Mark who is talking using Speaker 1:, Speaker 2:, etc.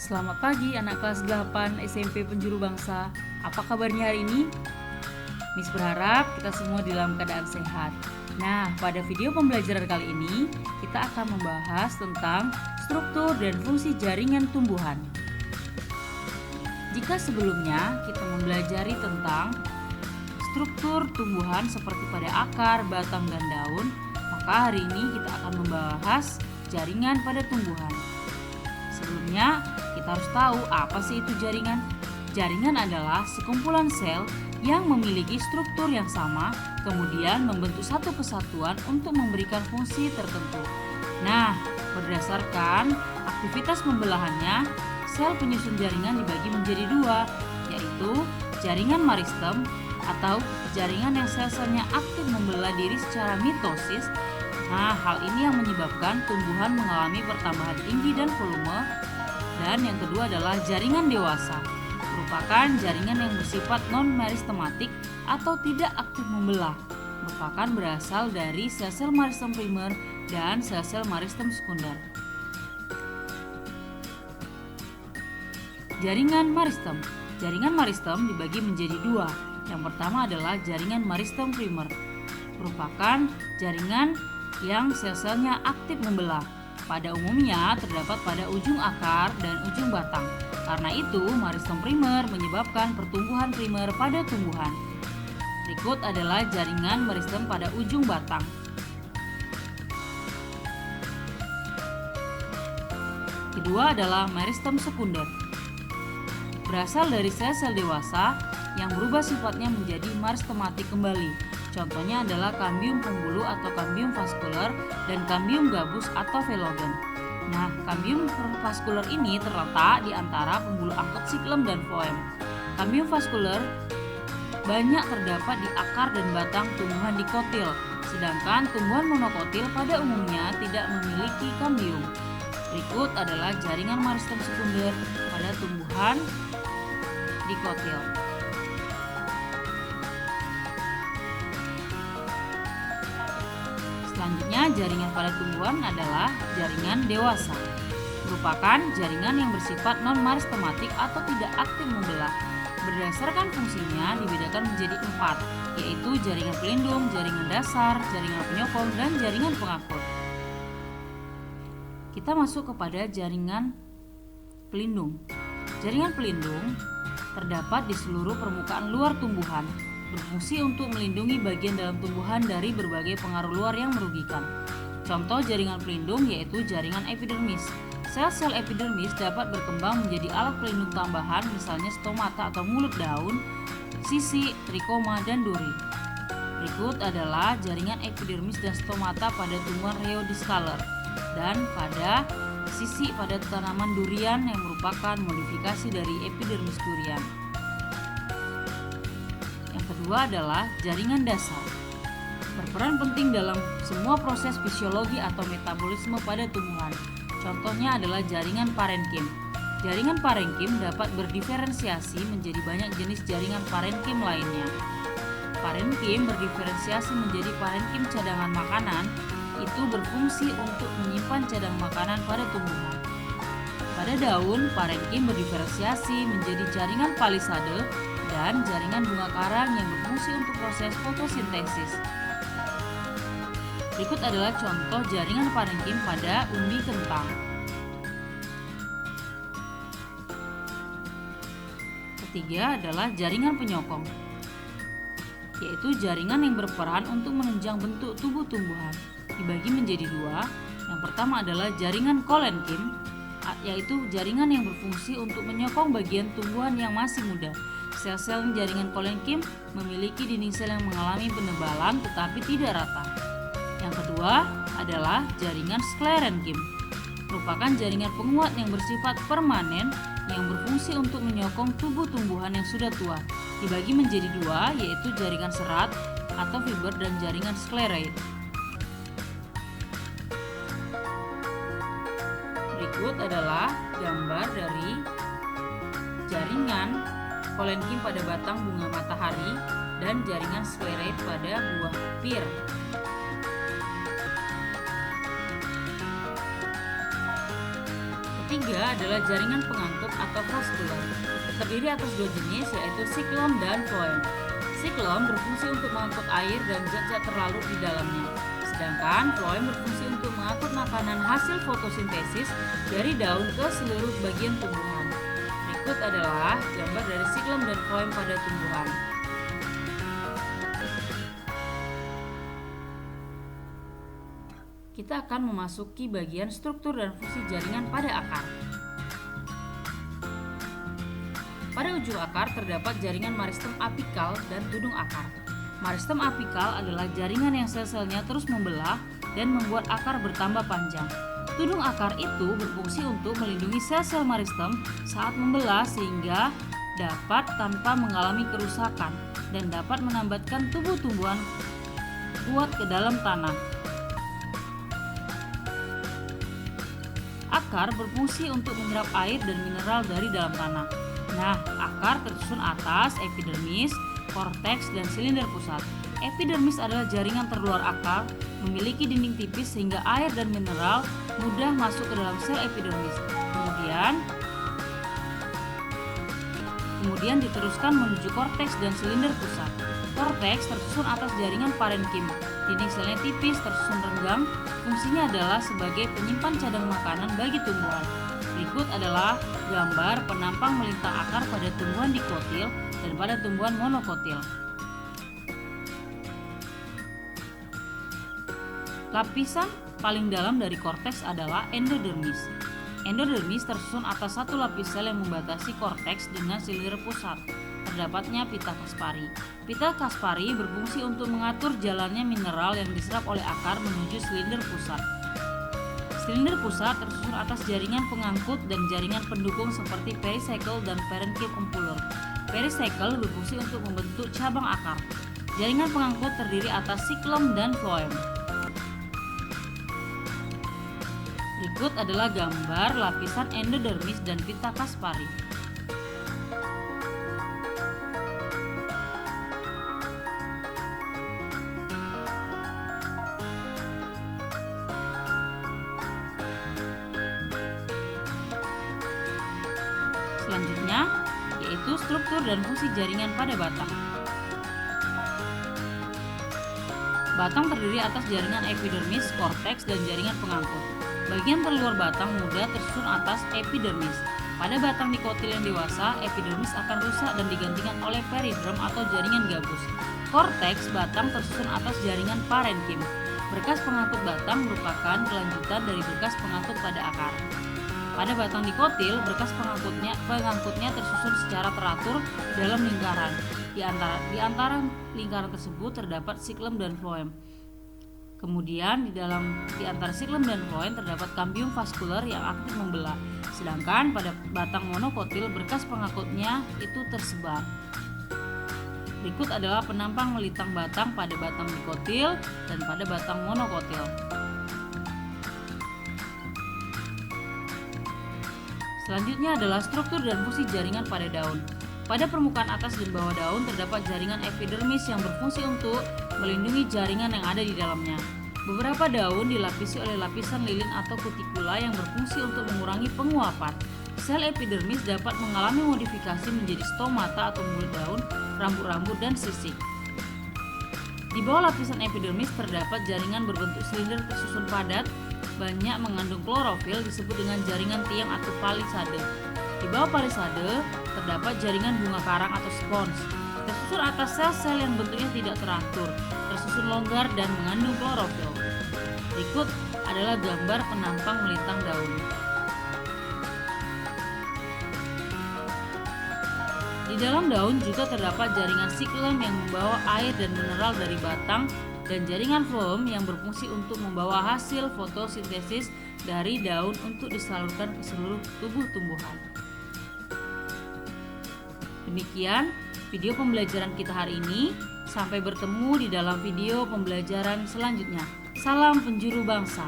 Speaker 1: Selamat pagi anak kelas 8 SMP Penjuru Bangsa. Apa kabarnya hari ini? Miss berharap kita semua dalam keadaan sehat. Nah, pada video pembelajaran kali ini kita akan membahas tentang struktur dan fungsi jaringan tumbuhan. Jika sebelumnya kita mempelajari tentang struktur tumbuhan seperti pada akar, batang, dan daun, maka hari ini kita akan membahas jaringan pada tumbuhan. Sebelumnya, kita harus tahu apa sih itu jaringan. Jaringan adalah sekumpulan sel yang memiliki struktur yang sama, kemudian membentuk satu kesatuan untuk memberikan fungsi tertentu. Nah, berdasarkan aktivitas pembelahannya, sel penyusun jaringan dibagi menjadi dua, yaitu jaringan meristem atau jaringan yang sel-selnya aktif membelah diri secara mitosis. Nah, hal ini yang menyebabkan tumbuhan mengalami pertambahan tinggi dan volume. Dan yang kedua adalah jaringan dewasa, merupakan jaringan yang bersifat non-meristematik atau tidak aktif membelah, merupakan berasal dari sel-sel meristem primer dan sel-sel meristem sekunder. Jaringan meristem. Jaringan meristem dibagi menjadi dua. Yang pertama adalah jaringan meristem primer, merupakan jaringan yang sel-selnya aktif membelah. Pada umumnya terdapat pada ujung akar dan ujung batang. Karena itu, meristem primer menyebabkan pertumbuhan primer pada tumbuhan. Berikut adalah jaringan meristem pada ujung batang. Kedua adalah meristem sekunder. Berasal dari sel-sel dewasa yang berubah sifatnya menjadi meristematik kembali. Contohnya adalah kambium pembuluh atau kambium vaskuler dan kambium gabus atau velogen. Nah, kambium vaskuler ini terletak di antara pembuluh angkut siklem dan floem. Kambium vaskuler banyak terdapat di akar dan batang tumbuhan dikotil, sedangkan tumbuhan monokotil pada umumnya tidak memiliki kambium. Berikut adalah jaringan meristem sekunder pada tumbuhan dikotil. Selanjutnya, jaringan pada tumbuhan adalah jaringan dewasa, merupakan jaringan yang bersifat non-meristematik atau tidak aktif membelah. Berdasarkan fungsinya dibedakan menjadi 4, yaitu jaringan pelindung, jaringan dasar, jaringan penyokong, dan jaringan pengakur. Kita masuk kepada jaringan pelindung. Jaringan pelindung terdapat di seluruh permukaan luar tumbuhan, berfungsi untuk melindungi bagian dalam tumbuhan dari berbagai pengaruh luar yang merugikan. Contoh jaringan pelindung yaitu jaringan epidermis. Sel-sel epidermis dapat berkembang menjadi alat pelindung tambahan, misalnya stomata atau mulut daun, sisi, trikoma, dan duri. Berikut adalah jaringan epidermis dan stomata pada tumbuhan Rheodiscaler dan pada sisi pada tanaman durian yang merupakan modifikasi dari epidermis durian. Kedua adalah jaringan dasar. Berperan penting dalam semua proses fisiologi atau metabolisme pada tumbuhan. Contohnya adalah jaringan parenkim. Jaringan parenkim dapat berdiferensiasi menjadi banyak jenis jaringan parenkim lainnya. Parenkim berdiferensiasi menjadi parenkim cadangan makanan, itu berfungsi untuk menyimpan cadangan makanan pada tumbuhan. Pada daun, parenkim berdiferensiasi menjadi jaringan palisade dan jaringan bunga karang yang berfungsi untuk proses fotosintesis. Berikut adalah contoh jaringan parenkim pada umbi kentang. Ketiga adalah jaringan penyokong, yaitu jaringan yang berperan untuk menunjang bentuk tubuh tumbuhan. Dibagi menjadi dua. Yang pertama adalah jaringan kolenkim, yaitu jaringan yang berfungsi untuk menyokong bagian tumbuhan yang masih muda. Sel-sel jaringan kolenkim memiliki dinding sel yang mengalami penebalan tetapi tidak rata. Yang kedua adalah jaringan sklerenkim, merupakan jaringan penguat yang bersifat permanen yang berfungsi untuk menyokong tubuh tumbuhan yang sudah tua. Dibagi menjadi dua, yaitu jaringan serat atau fiber dan jaringan skleroid. Berikut adalah gambar dari jaringan kolenkim pada batang bunga matahari dan jaringan skleroid pada buah pir. ketiga adalah jaringan pengantuk atau vaskular. Terdiri atas dua jenis, yaitu siklon dan floem. Siklon berfungsi untuk mengangkut air dan zat-zat terlarut di dalamnya. Sedangkan floem berfungsi untuk mengangkut makanan hasil fotosintesis dari daun ke seluruh bagian tumbuhan. Berikut adalah gambar dari siklon dan floem pada tumbuhan. Kita akan memasuki bagian struktur dan fungsi jaringan pada akar. Pada ujung akar terdapat jaringan meristem apikal dan tudung akar. Meristem apikal adalah jaringan yang sel-selnya terus membelah dan membuat akar bertambah panjang. Tudung akar itu berfungsi untuk melindungi sel-sel meristem saat membelah sehingga dapat tanpa mengalami kerusakan dan dapat menambatkan tumbuh-tumbuhan kuat ke dalam tanah. Akar berfungsi untuk menyerap air dan mineral dari dalam tanah. Nah, akar tersusun atas epidermis, korteks, dan silinder pusat. Epidermis adalah jaringan terluar akar, memiliki dinding tipis sehingga air dan mineral mudah masuk ke dalam sel epidermis. Kemudian diteruskan menuju korteks dan silinder pusat. Korteks tersusun atas jaringan parenkim. Dinding selnya tipis, tersusun renggang. Fungsinya adalah sebagai penyimpan cadang makanan bagi tumbuhan. Berikut adalah gambar penampang melintang akar pada tumbuhan dikotil dan pada tumbuhan monokotil. Lapisan paling dalam dari korteks adalah endodermis. Endodermis tersusun atas satu lapis sel yang membatasi korteks dengan silinder pusat. Terdapatnya pita Kaspari. Pita Kaspari berfungsi untuk mengatur jalannya mineral yang diserap oleh akar menuju silinder pusat. Silinder pusat tersusun atas jaringan pengangkut dan jaringan pendukung seperti pericycle dan parenchyma umpulur. Pericycle berfungsi untuk membentuk cabang akar. Jaringan pengangkut terdiri atas siklon dan floem. Berikut adalah gambar lapisan endodermis dan pita Kaspari. Selanjutnya, yaitu struktur dan fungsi jaringan pada batang. Batang terdiri atas jaringan epidermis, korteks, dan jaringan pengangkut. Bagian terluar batang muda tersusun atas epidermis. Pada batang dikotil yang dewasa, epidermis akan rusak dan digantikan oleh periderm atau jaringan gabus. Korteks batang tersusun atas jaringan parenkim. Berkas pengangkut batang merupakan kelanjutan dari berkas pengangkut pada akar. Pada batang dikotil, berkas pengangkutnya tersusun secara teratur dalam lingkaran. Di antara lingkaran tersebut terdapat siklum dan floem. Kemudian di antara siklum dan floem terdapat kambium vaskular yang aktif membelah. Sedangkan pada batang monokotil berkas pengangkutnya itu tersebar. Berikut adalah penampang melintang batang pada batang dikotil dan pada batang monokotil. Selanjutnya adalah struktur dan fungsi jaringan pada daun. Pada permukaan atas dan bawah daun terdapat jaringan epidermis yang berfungsi untuk melindungi jaringan yang ada di dalamnya. Beberapa daun dilapisi oleh lapisan lilin atau kutikula yang berfungsi untuk mengurangi penguapan. Sel epidermis dapat mengalami modifikasi menjadi stomata atau mulut daun, rambut-rambut, dan sisik. Di bawah lapisan epidermis terdapat jaringan berbentuk silinder tersusun padat, banyak mengandung klorofil disebut dengan jaringan tiang atau palisade. Di bawah palisade terdapat jaringan bunga karang atau spons. Tersusun atas sel-sel yang bentuknya tidak teratur, tersusun longgar dan mengandung klorofil. Berikut adalah gambar penampang melintang daun. Di dalam daun juga terdapat jaringan siklon yang membawa air dan mineral dari batang dan jaringan floem yang berfungsi untuk membawa hasil fotosintesis dari daun untuk disalurkan ke seluruh tubuh tumbuhan. Demikian video pembelajaran kita hari ini. Sampai bertemu di dalam video pembelajaran selanjutnya. Salam penjuru bangsa.